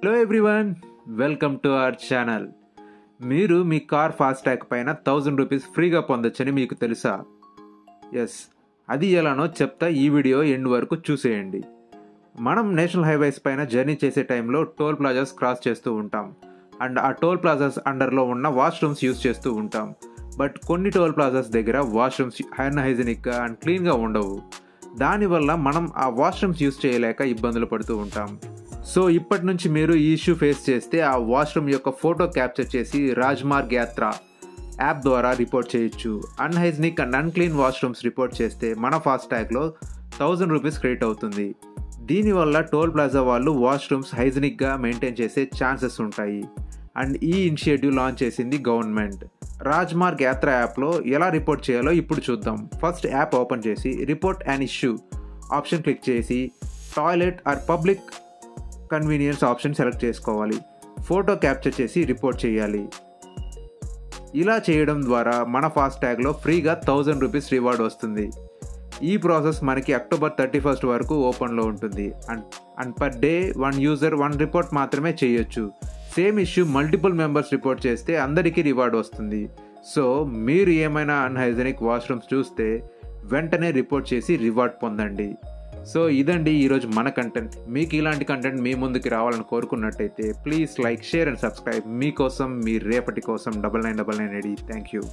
Hello everyone, welcome to our channel. మీరు మీ car FASTag పైన 1000 rupees ఫ్రీగా పొందొచ్చని మీకు తెలుసా? ఎస్, అది ఎలానో చెప్తా. ఈ వీడియో ఎండ్ వరకు చూసేయండి. మనం నేషనల్ హైవేస్ పైన జర్నీ చేసే టైంలో టోల్ ప్లాజాస్ క్రాస్ చేస్తూ ఉంటాం. అండ్ ఆ టోల్ ప్లాజాస్ అండర్లో ఉన్న వాష్రూమ్స్ యూస్ చేస్తూ ఉంటాం. బట్ కొన్ని టోల్ ప్లాజాస్ దగ్గర వాష్రూమ్స్ అన్హైజీనిక్గా అండ్ క్లీన్గా ఉండవు. దానివల్ల మనం ఆ వాష్రూమ్స్ యూస్ చేయలేక ఇబ్బందులు పడుతూ ఉంటాం. సో ఇప్పటి నుంచి మీరు ఈ ఇష్యూ ఫేస్ చేస్తే ఆ వాష్రూమ్ యొక్క ఫోటో క్యాప్చర్ చేసి రాజ్మార్గ్ యాత్ర యాప్ ద్వారా రిపోర్ట్ చేయొచ్చు. Unhygienic and unclean washrooms report చేస్తే మన ఫాస్టాగ్లో 1000 రూపీస్ క్రెడిట్ అవుతుంది. దీనివల్ల టోల్ ప్లాజా వాళ్ళు వాష్రూమ్స్ హైజీనిక్గా మెయింటైన్ చేసే ఛాన్సెస్ ఉంటాయి. అండ్ ఈ ఇనిషియేటివ్ లాంచ్ చేసింది గవర్నమెంట్. రాజ్మార్గ్ యాత్ర యాప్లో ఎలా రిపోర్ట్ చేయాలో ఇప్పుడు చూద్దాం. ఫస్ట్ యాప్ ఓపెన్ చేసి report an issue option click చేసి toilet or public convenience option select చేసుకోవాలి. ఫోటో క్యాప్చర్ చేసి రిపోర్ట్ చేయాలి. ఇలా చేయడం ద్వారా మన ఫాస్టాగ్లో ఫ్రీగా 1000 రూపీస్ రివార్డ్ వస్తుంది. ఈ ప్రాసెస్ మనకి అక్టోబర్ 31 వరకు ఓపెన్లో ఉంటుంది. And per day 1 user 1 report మాత్రమే చేయొచ్చు. Same issue multiple members report చేస్తే అందరికీ రివార్డ్ వస్తుంది. సో మీరు ఏమైనా అన్హైజీనిక్ వాష్రూమ్స్ చూస్తే వెంటనే రిపోర్ట్ చేసి రివార్డ్ పొందండి. సో ఇదండి ఈరోజు మన కంటెంట్. మీకు ఇలాంటి కంటెంట్ మీ ముందుకి రావాలని కోరుకున్నట్టయితే please like, share and subscribe. మీకోసం, మీ రేపటి కోసం 9999 థ్యాంక్ యూ.